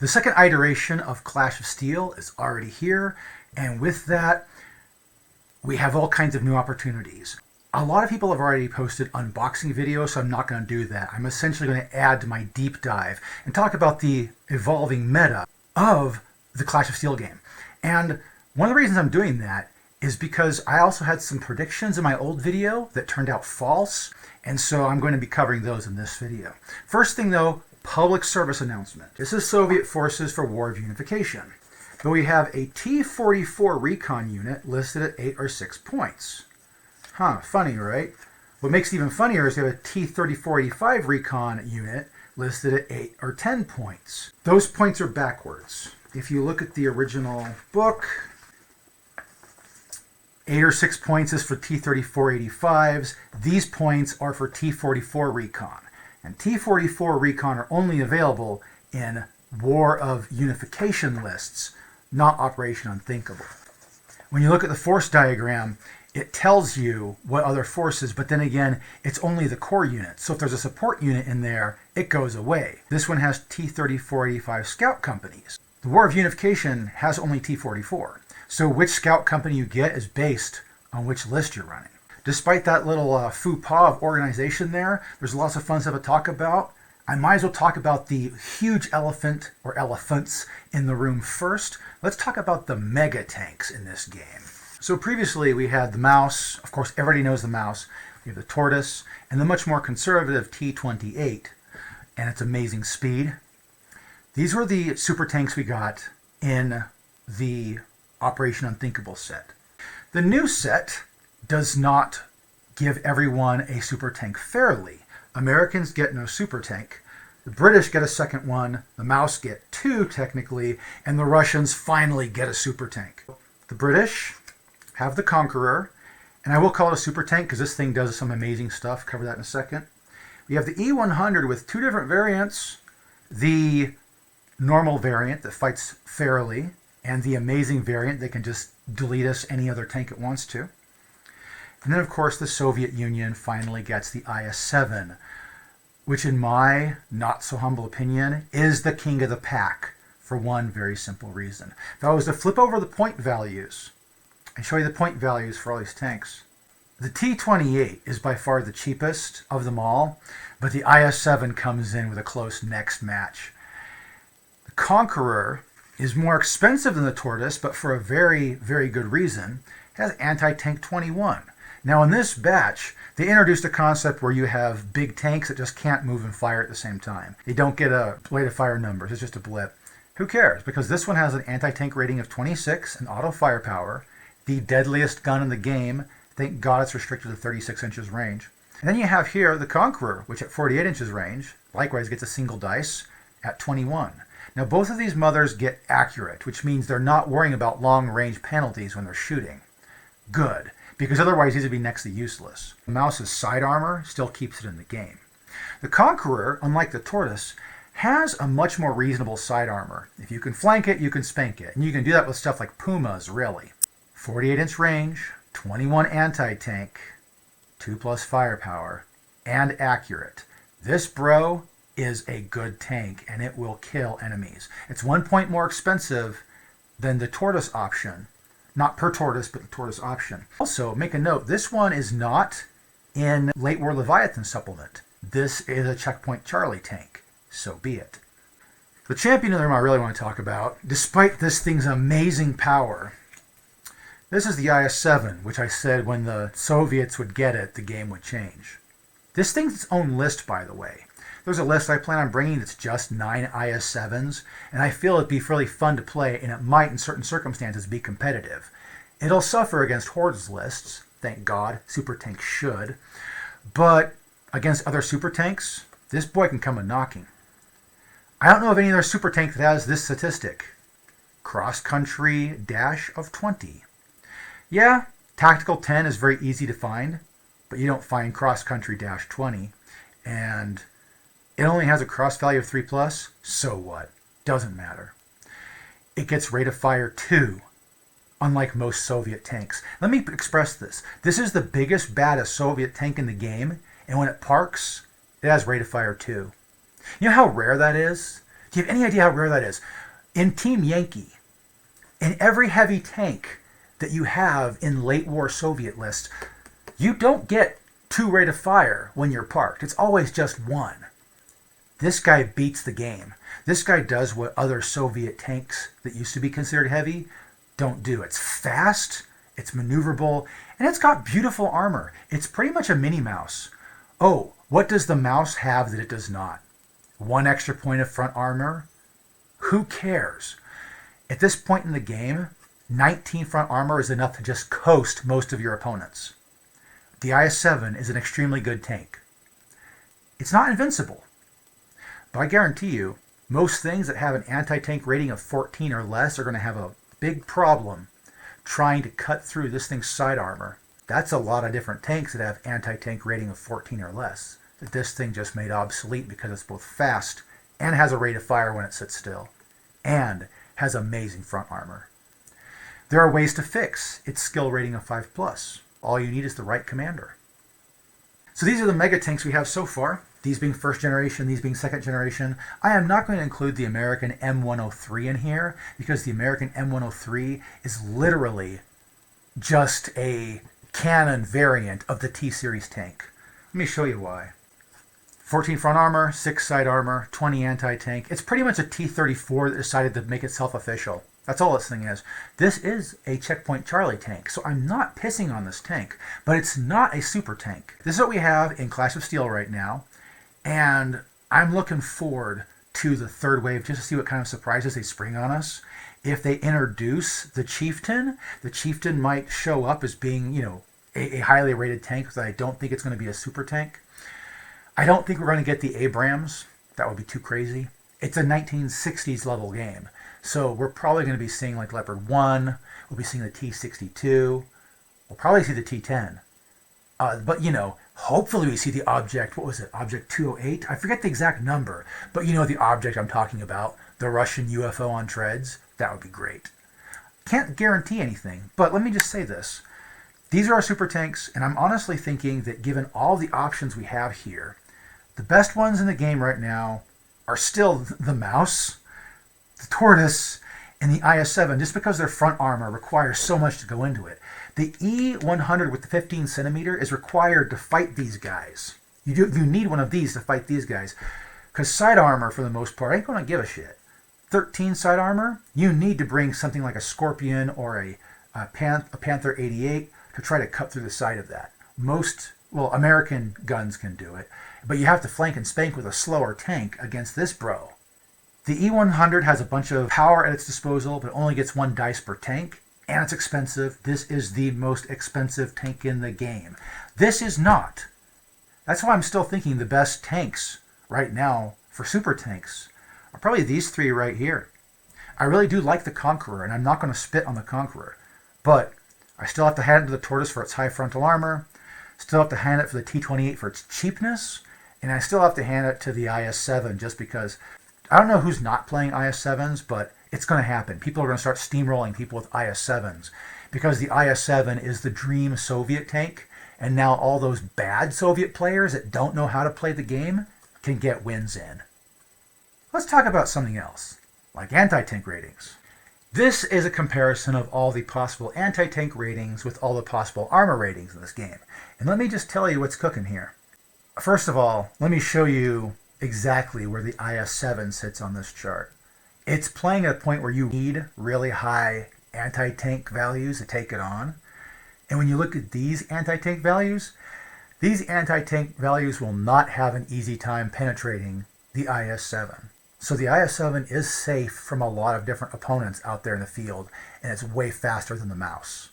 The second iteration of Clash of Steel is already here, and with that, we have all kinds of new opportunities. A lot of people have already posted unboxing videos, so I'm not going to do that. I'm essentially going to add to my deep dive and talk about the evolving meta of the Clash of Steel game. And one of the reasons I'm doing that is because I also had some predictions in my old video that turned out false, and so I'm going to be covering those in this video. First thing though, public service announcement. This is Soviet Forces for War of Unification. But we have a T-44 recon unit listed at 8 or 6 points. Funny, right? What makes it even funnier is we have a T-3485 recon unit listed at 8 or 10 points. Those points are backwards. If you look at the original book, 8 or 6 points is for T-3485s. These points are for T-44 recon. And T-44 recon are only available in War of Unification lists, not Operation Unthinkable. When you look at the force diagram, it tells you what other forces, but then again, it's only the core unit. So if there's a support unit in there, it goes away. This one has T-3485 scout companies. The War of Unification has only T-44. So which scout company you get is based on which list you're running. Despite that little faux pas of organization there, there's lots of fun stuff to talk about. I might as well talk about the huge elephant or elephants in the room first. Let's talk about the mega tanks in this game. So previously we had the Mouse. Of course, everybody knows the Mouse. We have the Tortoise and the much more conservative T-28 and its amazing speed. These were the super tanks we got in the Operation Unthinkable set. The new set does not give everyone a super tank fairly. Americans get no super tank. The British get a second one, the Mouse get 2 technically, and the Russians finally get a super tank. The British have the Conqueror, and I will call it a super tank because this thing does some amazing stuff. Cover that in a second. We have the E-100 with 2 different variants. The normal variant that fights fairly, and the amazing variant that can just delete us any other tank it wants to. And then, of course, the Soviet Union finally gets the IS-7, which in my not-so-humble opinion is the king of the pack for one very simple reason. If I was to flip over the point values and show you the point values for all these tanks, the T-28 is by far the cheapest of them all, but the IS-7 comes in with a close next match. The Conqueror is more expensive than the Tortoise, but for a very, very good reason. It has anti-tank 21. Now in this batch, they introduced a concept where you have big tanks that just can't move and fire at the same time. They don't get a way to fire numbers, it's just a blip. Who cares? Because this one has an anti-tank rating of 26 and auto firepower, the deadliest gun in the game. Thank God it's restricted to 36 inches range. And then you have here the Conqueror, which at 48 inches range, likewise gets a single dice at 21. Now both of these mothers get accurate, which means they're not worrying about long-range penalties when they're shooting. Good, because otherwise these would be next to useless. The Mouse's side armor still keeps it in the game. The Conqueror, unlike the Tortoise, has a much more reasonable side armor. If you can flank it, you can spank it. And you can do that with stuff like Pumas, really. 48-inch range, 21 anti-tank, 2+ firepower, and accurate. This bro is a good tank, and it will kill enemies. It's 1 point more expensive than the Tortoise option. Not per Tortoise, but the Tortoise option. Also, make a note, this one is not in Late War Leviathan supplement. This is a Checkpoint Charlie tank. So be it. The champion of the room I really want to talk about, despite this thing's amazing power, this is the IS-7, which I said when the Soviets would get it, the game would change. This thing's its own list, by the way. There's a list I plan on bringing that's just 9 IS-7s, and I feel it'd be really fun to play, and it might, in certain circumstances, be competitive. It'll suffer against Horde's lists, thank God, super tanks should, but against other super tanks, this boy can come a-knocking. I don't know of any other super tank that has this statistic. Cross-country dash of 20. Yeah, tactical 10 is very easy to find, but you don't find cross-country dash 20, and it only has a cross value of 3+, so what? Doesn't matter. It gets rate of fire 2, unlike most Soviet tanks. Let me express this. This is the biggest, baddest Soviet tank in the game, and when it parks, it has rate of fire 2. You know how rare that is? Do you have any idea how rare that is? In Team Yankee, in every heavy tank that you have in late war Soviet lists, you don't get 2 rate of fire when you're parked. It's always just 1. This guy beats the game. This guy does what other Soviet tanks that used to be considered heavy don't do. It's fast, it's maneuverable, and it's got beautiful armor. It's pretty much a mini mouse. Oh, what does the mouse have that it does not? 1 extra point of front armor? Who cares? At this point in the game, 19 front armor is enough to just coast most of your opponents. The IS-7 is an extremely good tank. It's not invincible, but I guarantee you, most things that have an anti-tank rating of 14 or less are going to have a big problem trying to cut through this thing's side armor. That's a lot of different tanks that have anti-tank rating of 14 or less that this thing just made obsolete because it's both fast and has a rate of fire when it sits still, and has amazing front armor. There are ways to fix its skill rating of 5+. All you need is the right commander. So these are the mega tanks we have so far. These being first generation, these being second generation. I am not going to include the American M103 in here because the American M103 is literally just a cannon variant of the T-Series tank. Let me show you why. 14 front armor, 6 side armor, 20 anti-tank. It's pretty much a T-34 that decided to make itself official. That's all this thing is. This is a Checkpoint Charlie tank, so I'm not pissing on this tank, but it's not a super tank. This is what we have in Clash of Steel right now, and I'm looking forward to the third wave just to see what kind of surprises they spring on us. If they introduce the Chieftain might show up as being, a highly rated tank, but I don't think it's going to be a super tank. I don't think we're going to get the Abrams. That would be too crazy. It's a 1960s level game. So we're probably going to be seeing like Leopard 1. We'll be seeing the T-62. We'll probably see the T-10. But, hopefully we see the Object, what was it, Object 208? I forget the exact number. But you know the object I'm talking about, the Russian UFO on treads. That would be great. Can't guarantee anything, but let me just say this. These are our super tanks, and I'm honestly thinking that given all the options we have here, the best ones in the game right now are still the Mouse, the Tortoise, and the IS-7, just because their front armor requires so much to go into it. The E100 with the 15 centimeter is required to fight these guys. You need one of these to fight these guys, because side armor, for the most part, ain't going to give a shit. 13 side armor, you need to bring something like a Scorpion or a Panther 88 to try to cut through the side of that. American guns can do it, but you have to flank and spank with a slower tank against this bro. The E100 has a bunch of power at its disposal, but it only gets 1 dice per tank, and it's expensive. This is the most expensive tank in the game. This is not. That's why I'm still thinking the best tanks right now for super tanks are probably these 3 right here. I really do like the Conqueror, and I'm not going to spit on the Conqueror, but I still have to hand it to the Tortoise for its high frontal armor, still have to hand it for the T-28 for its cheapness, and I still have to hand it to the IS-7 just because I don't know who's not playing IS-7s, but it's going to happen. People are going to start steamrolling people with IS-7s because the IS-7 is the dream Soviet tank, and now all those bad Soviet players that don't know how to play the game can get wins in. Let's talk about something else, like anti-tank ratings. This is a comparison of all the possible anti-tank ratings with all the possible armor ratings in this game. And let me just tell you what's cooking here. First of all, let me show you exactly where the IS-7 sits on this chart. It's playing at a point where you need really high anti-tank values to take it on. And when you look at these anti-tank values will not have an easy time penetrating the IS-7. So the IS-7 is safe from a lot of different opponents out there in the field, and it's way faster than the Mouse.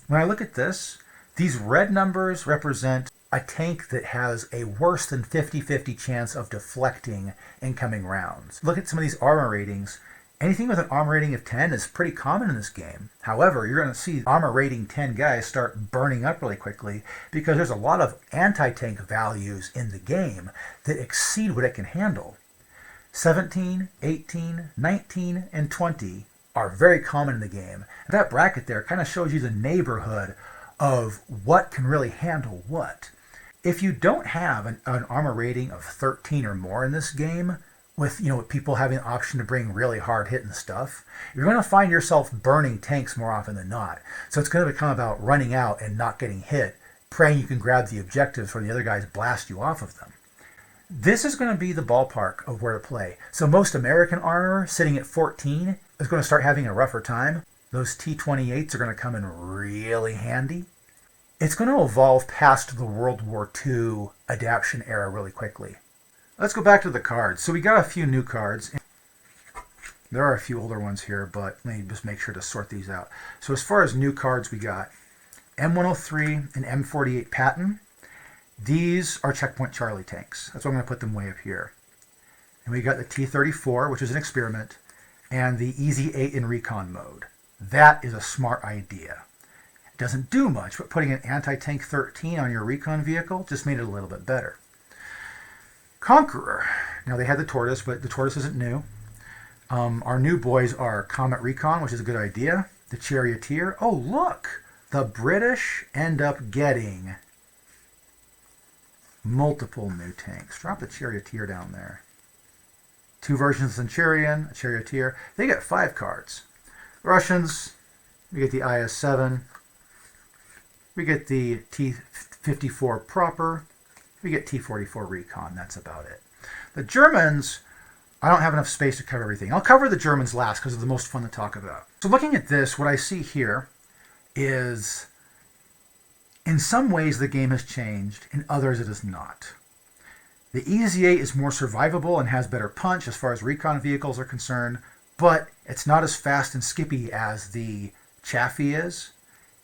When I look at this, these red numbers represent a tank that has a worse than 50-50 chance of deflecting incoming rounds. Look at some of these armor ratings. Anything with an armor rating of 10 is pretty common in this game. However, you're going to see armor rating 10 guys start burning up really quickly because there's a lot of anti-tank values in the game that exceed what it can handle. 17, 18, 19, and 20 are very common in the game. That bracket there kind of shows you the neighborhood of what can really handle what. If you don't have an armor rating of 13 or more in this game, with with people having the option to bring really hard hitting stuff, you're going to find yourself burning tanks more often than not. So it's going to become about running out and not getting hit, praying you can grab the objectives before the other guys blast you off of them. This is going to be the ballpark of where to play. So most American armor sitting at 14 is going to start having a rougher time. Those T-28s are going to come in really handy. It's going to evolve past the World War II adaptation era really quickly. Let's go back to the cards. So we got a few new cards. There are a few older ones here, but let me just make sure to sort these out. So as far as new cards, we got M103 and M48 Patton. These are Checkpoint Charlie tanks. That's why I'm going to put them way up here. And we got the T-34, which is an experiment, and the Easy 8 in recon mode. That is a smart idea. It doesn't do much, but putting an anti-tank 13 on your recon vehicle just made it a little bit better. Conqueror. Now they had the Tortoise, but the Tortoise isn't new. Our new boys are Comet Recon, which is a good idea. The Charioteer. Oh, look! The British end up getting multiple new tanks. Drop the Charioteer down there. Two versions of Centurion, a Charioteer. They get 5 cards. Russians, we get the IS-7. We get the T-54 proper. We get T-44 recon. That's about it. The Germans, I don't have enough space to cover everything. I'll cover the Germans last because they're the most fun to talk about. So looking at this, what I see here is, in some ways the game has changed, in others it has not. The Easy-8 is more survivable and has better punch as far as recon vehicles are concerned, but it's not as fast and skippy as the Chaffee is.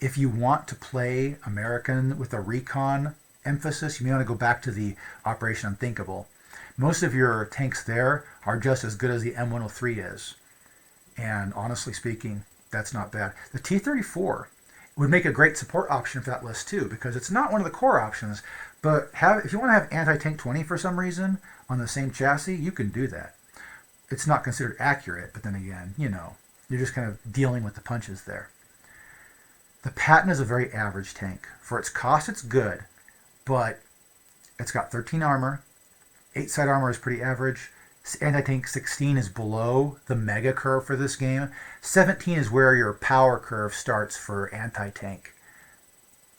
If you want to play American with a recon emphasis, you may want to go back to the Operation Unthinkable. Most of your tanks there are just as good as the M103 is. And honestly speaking, that's not bad. The T-34 would make a great support option for that list too, because it's not one of the core options, but if you want to have anti-tank 20 for some reason on the same chassis, you can do that. It's not considered accurate, but then again, you're just kind of dealing with the punches there. The Patton is a very average tank. For its cost, it's good, but it's got 13 armor. 8 side armor is pretty average. Anti-tank 16 is below the mega curve for this game. 17 is where your power curve starts for anti-tank.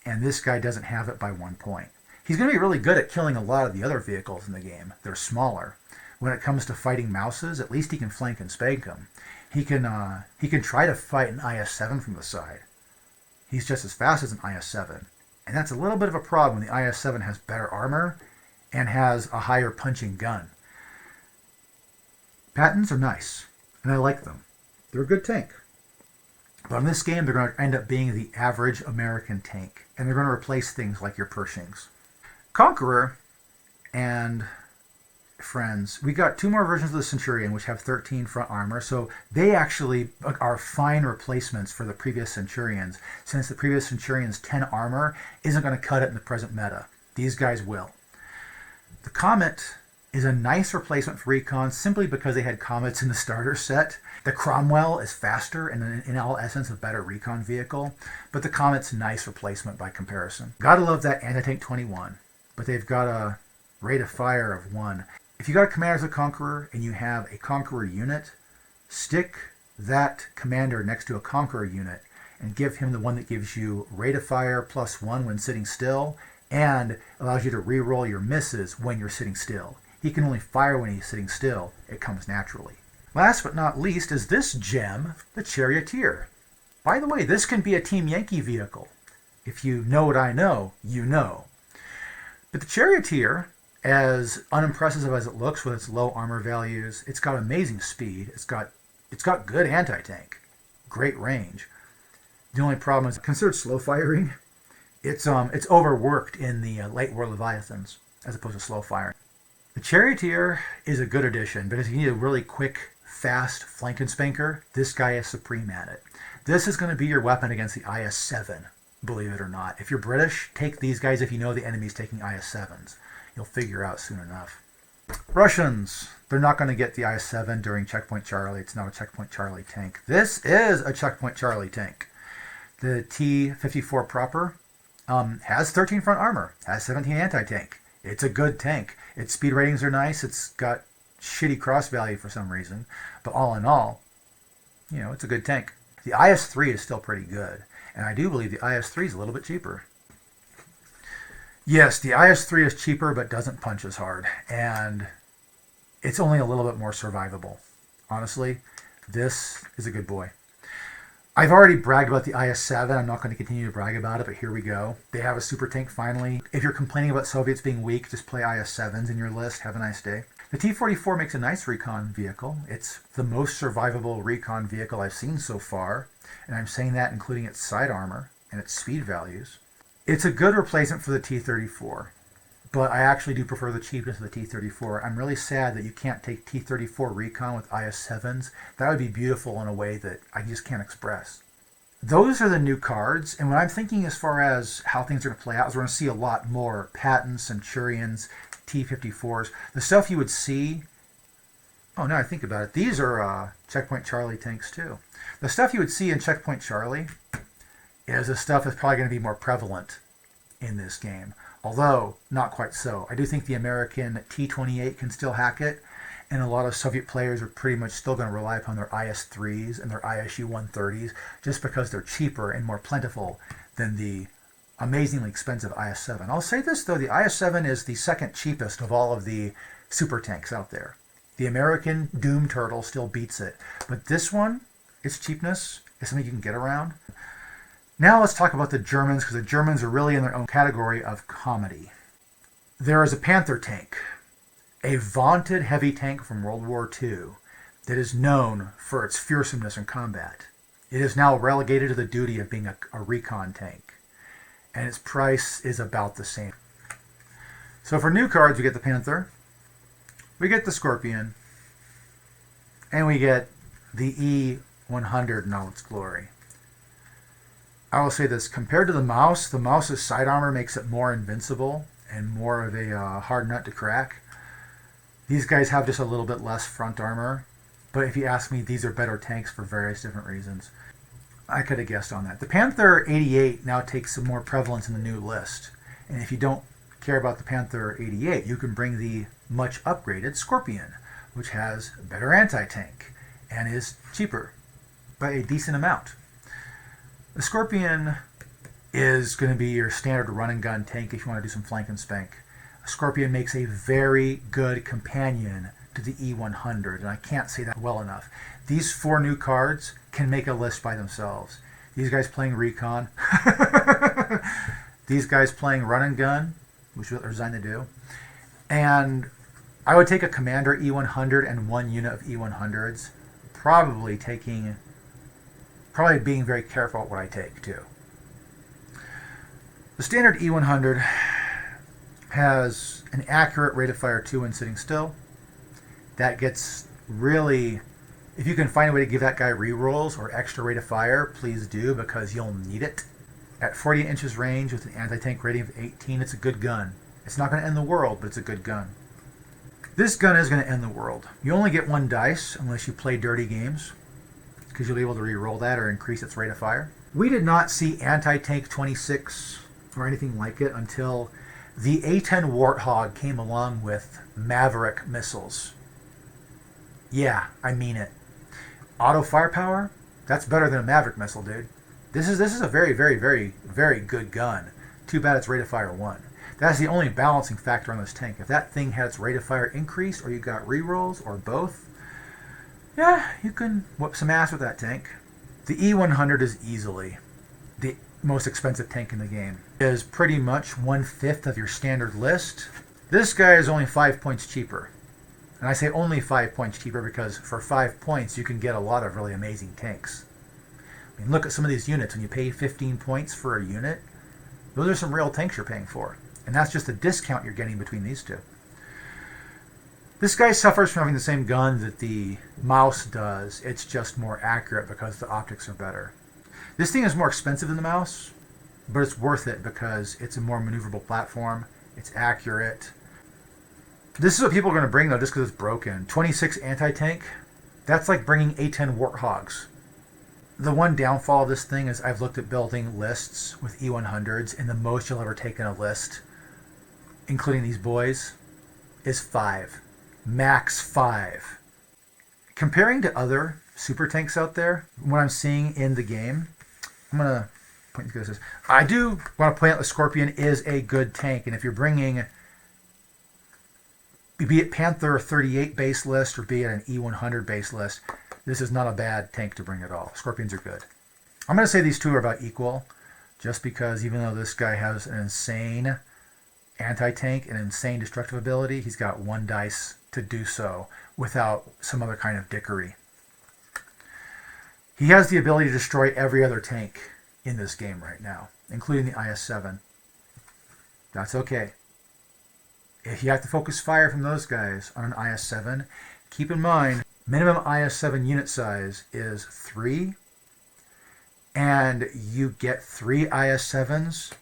And this guy doesn't have it by 1 point. He's going to be really good at killing a lot of the other vehicles in the game. They're smaller. When it comes to fighting mouses, at least he can flank and spank them. He can try to fight an IS-7 from the side. He's just as fast as an IS-7. And that's a little bit of a problem when the IS-7 has better armor and has a higher punching gun. Pattons are nice, and I like them. They're a good tank. But in this game, they're going to end up being the average American tank, and they're going to replace things like your Pershings. Conqueror and friends, we got 2 more versions of the Centurion, which have 13 front armor, so they actually are fine replacements for the previous Centurions, since the previous Centurion's 10 armor isn't going to cut it in the present meta. These guys will. The Comet is a nice replacement for recon simply because they had Comets in the starter set. The Cromwell is faster and in all essence a better recon vehicle, but the Comet's a nice replacement by comparison. Gotta love that anti-tank 21, but they've got a rate of fire of 1. If you got a commander as a Conqueror and you have a Conqueror unit, stick that commander next to a Conqueror unit and give him the one that gives you rate of fire +1 when sitting still and allows you to reroll your misses when you're sitting still. He can only fire when he's sitting still. It comes naturally. Last but not least is this gem, the Charioteer. By the way, this can be a Team Yankee vehicle. If you know what I know, you know. But the Charioteer, as unimpressive as it looks with its low armor values, it's got amazing speed. It's got good anti-tank, great range. The only problem is considered slow firing. It's overworked in the late war Leviathans as opposed to slow firing. The Charioteer is a good addition, but if you need a really quick, fast flank and spanker, this guy is supreme at it. This is going to be your weapon against the IS-7, believe it or not. If you're British, take these guys if you know the enemy's taking IS-7s. You'll figure out soon enough. Russians, they're not going to get the IS-7 during Checkpoint Charlie. It's not a Checkpoint Charlie tank. This is a Checkpoint Charlie tank. The T-54 proper has 13 front armor, has 17 anti-tank. It's a good tank. Its speed ratings are nice. It's got shitty cross value for some reason. But all in all, it's a good tank. The IS-3 is still pretty good. And I do believe the IS-3 is a little bit cheaper. Yes, the IS-3 is cheaper, but doesn't punch as hard. And it's only a little bit more survivable. Honestly, this is a good boy. I've already bragged about the IS-7. I'm not going to continue to brag about it, but here we go. They have a super tank finally. If you're complaining about Soviets being weak, just play IS-7s in your list. Have a nice day. The T-44 makes a nice recon vehicle. It's the most survivable recon vehicle I've seen so far, and I'm saying that including its side armor and its speed values. It's a good replacement for the T-34, but I actually do prefer the cheapness of the T-34. I'm really sad that you can't take T-34 recon with IS-7s. That would be beautiful in a way that I just can't express. Those are the new cards, and what I'm thinking as far as how things are going to play out is we're going to see a lot more Pattons, Centurions, T-54s. The stuff you would see... Oh, now I think about it. These are Checkpoint Charlie tanks, too. The stuff you would see in Checkpoint Charlie is the stuff that's probably going to be more prevalent in this game. Although, not quite so. I do think the American T-28 can still hack it, and a lot of Soviet players are pretty much still going to rely upon their IS-3s and their ISU-130s just because they're cheaper and more plentiful than the amazingly expensive IS-7. I'll say this, though. The IS-7 is the second cheapest of all of the super tanks out there. The American Doom Turtle still beats it. But this one, its cheapness, is something you can get around. Now let's talk about the Germans, because the Germans are really in their own category of comedy. There is a Panther tank, a vaunted heavy tank from World War II that is known for its fearsomeness in combat. It is now relegated to the duty of being a recon tank, and its price is about the same. So for new cards, we get the Panther, we get the Scorpion, and we get the E-100 in all its glory. I will say this, compared to the mouse's side armor makes it more invincible and more of a hard nut to crack. These guys have just a little bit less front armor, but if you ask me, these are better tanks for various different reasons. I could have guessed on that. The Panther 88 now takes some more prevalence in the new list, and if you don't care about the Panther 88, you can bring the much upgraded Scorpion, which has better anti-tank and is cheaper by a decent amount. The Scorpion is going to be your standard run and gun tank if you want to do some flank and spank. A Scorpion makes a very good companion to the E-100, and I can't say that well enough. These 4 new cards can make a list by themselves. These guys playing recon, these guys playing run and gun, which is what they're designed to do, and I would take a Commander E-100 and 1 unit of E-100s, probably being very careful at what I take, too. The standard E-100 has an accurate rate of fire 2 when sitting still. That gets really... If you can find a way to give that guy rerolls or extra rate of fire, please do, because you'll need it. At 40 inches range with an anti-tank rating of 18, it's a good gun. It's not going to end the world, but it's a good gun. This gun is going to end the world. You only get 1 dice unless you play dirty games, because you'll be able to re-roll that or increase its rate of fire. We did not see Anti-Tank 26 or anything like it until the A-10 Warthog came along with Maverick missiles. Yeah, I mean it. Auto firepower? That's better than a Maverick missile, dude. This is a very, very, very, very good gun. Too bad it's rate of fire 1. That's the only balancing factor on this tank. If that thing had its rate of fire increased, or you got rerolls, or both, yeah, you can whoop some ass with that tank. The E-100 is easily the most expensive tank in the game. It is pretty much 1/5 of your standard list. This guy is only 5 points cheaper. And I say only 5 points cheaper because for 5 points you can get a lot of really amazing tanks. I mean, look at some of these units. When you pay 15 points for a unit, those are some real tanks you're paying for. And that's just a discount you're getting between these two. This guy suffers from having the same gun that the mouse does. It's just more accurate because the optics are better. This thing is more expensive than the mouse, but it's worth it because it's a more maneuverable platform. It's accurate. This is what people are going to bring, though, just because it's broken. 26 anti-tank, that's like bringing A-10 Warthogs. The one downfall of this thing is I've looked at building lists with E-100s, and the most you'll ever take in a list, including these boys, is 5. max 5. Comparing to other super tanks out there, what I'm seeing in the game, I'm going to point to this. I do want to point out the Scorpion is a good tank, and if you're bringing, be it Panther 38 base list or be it an E100 base list, this is not a bad tank to bring at all. Scorpions are good. I'm going to say these two are about equal, just because even though this guy has an insane anti-tank and insane destructive ability, he's got 1 dice to do so without some other kind of dickery. He has the ability to destroy every other tank in this game right now, including the IS-7. That's okay. If you have to focus fire from those guys on an IS-7, keep in mind, minimum IS-7 unit size is 3, and you get 3 IS-7s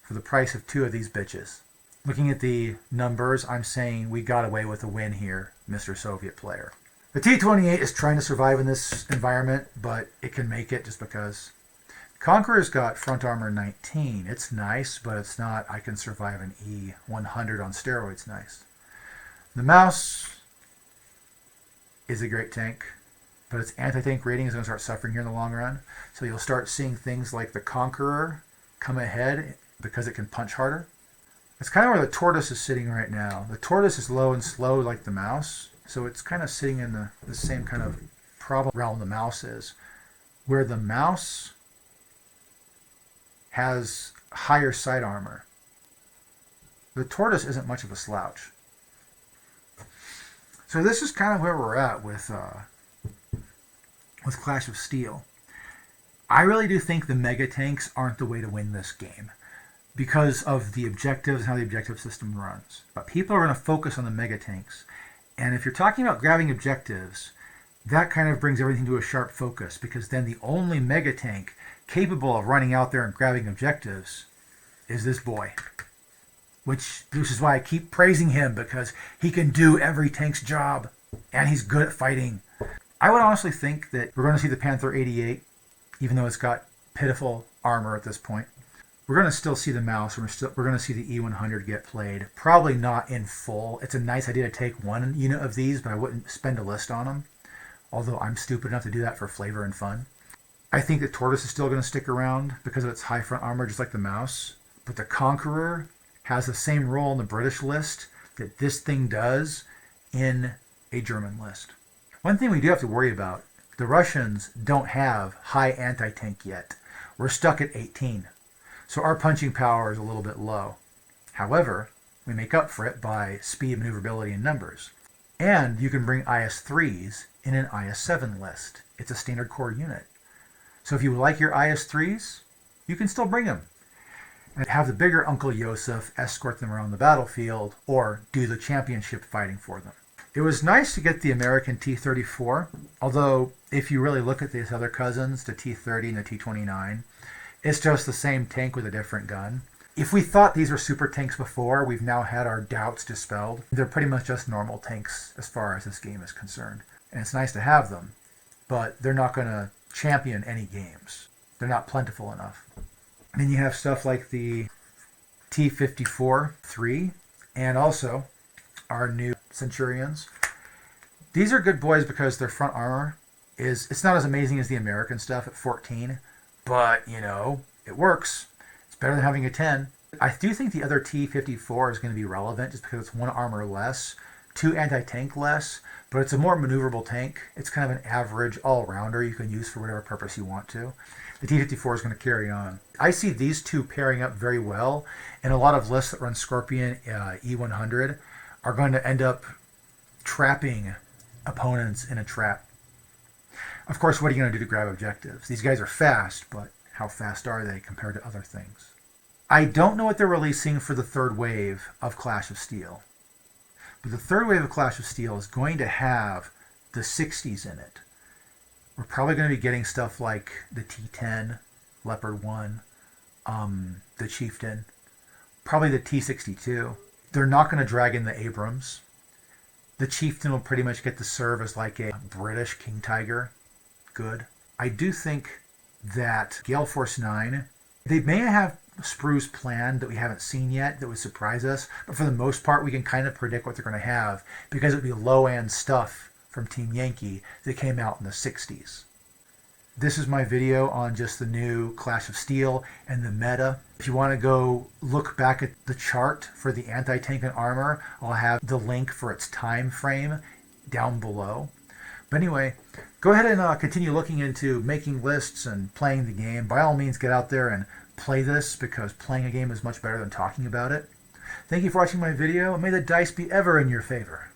for the price of 2 of these bitches. Looking at the numbers, I'm saying we got away with a win here, Mr. Soviet player. The T-28 is trying to survive in this environment, but it can make it just because. Conqueror's got front armor 19. It's nice, but it's not, I can survive an E100 on steroids nice. The Mouse is a great tank, but its anti-tank rating is going to start suffering here in the long run. So you'll start seeing things like the Conqueror come ahead because it can punch harder. It's kind of where the Tortoise is sitting right now. The Tortoise is low and slow like the Mouse, so it's kind of sitting in the same kind of problem realm the Mouse is, where the Mouse has higher side armor. The Tortoise isn't much of a slouch. So this is kind of where we're at with Clash of Steel. I really do think the mega tanks aren't the way to win this game because of the objectives and how the objective system runs. But people are going to focus on the mega tanks. And if you're talking about grabbing objectives, that kind of brings everything to a sharp focus, because then the only mega tank capable of running out there and grabbing objectives is this boy. Which is why I keep praising him, because he can do every tank's job and he's good at fighting. I would honestly think that we're going to see the Panther 88, even though it's got pitiful armor at this point. We're going to still see the Mouse. We're going to see the E100 get played. Probably not in full. It's a nice idea to take one unit of these, but I wouldn't spend a list on them. Although I'm stupid enough to do that for flavor and fun. I think the Tortoise is still going to stick around because of its high front armor, just like the Mouse. But the Conqueror has the same role in the British list that this thing does in a German list. One thing we do have to worry about, the Russians don't have high anti-tank yet. We're stuck at 18. So our punching power is a little bit low. However, we make up for it by speed, maneuverability, and numbers. And you can bring IS-3s in an IS-7 list. It's a standard core unit. So if you like your IS-3s, you can still bring them. And have the bigger Uncle Yosef escort them around the battlefield or do the championship fighting for them. It was nice to get the American T-34, although if you really look at these other cousins, the T-30 and the T-29, it's just the same tank with a different gun. If we thought these were super tanks before, we've now had our doubts dispelled. They're pretty much just normal tanks as far as this game is concerned. And it's nice to have them, but they're not going to champion any games. They're not plentiful enough. And then you have stuff like the T-54-3 and also our new Centurions. These are good boys because their front armor it's not as amazing as the American stuff at 14, but, you know, it works. It's better than having a 10. I do think the other T-54 is going to be relevant just because it's 1 armor less, 2 anti-tank less, but it's a more maneuverable tank. It's kind of an average all-rounder you can use for whatever purpose you want to. The T-54 is going to carry on. I see these two pairing up very well, and a lot of lists that run Scorpion E100 are going to end up trapping opponents in a trap. Of course, what are you going to do to grab objectives? These guys are fast, but how fast are they compared to other things? I don't know what they're releasing for the third wave of Clash of Steel. But the third wave of Clash of Steel is going to have the 60s in it. We're probably going to be getting stuff like the T-10, Leopard 1, the Chieftain, probably the T-62. They're not going to drag in the Abrams. The Chieftain will pretty much get to serve as like a British King Tiger. Good. I do think that Gale Force 9, they may have sprues planned that we haven't seen yet that would surprise us. But for the most part, we can kind of predict what they're going to have because it would be low-end stuff from Team Yankee that came out in the 60s. This is my video on just the new Clash of Steel and the meta. If you want to go look back at the chart for the anti-tank and armor, I'll have the link for its time frame down below. But anyway, go ahead and continue looking into making lists and playing the game. By all means, get out there and play this because playing a game is much better than talking about it. Thank you for watching my video, and may the dice be ever in your favor.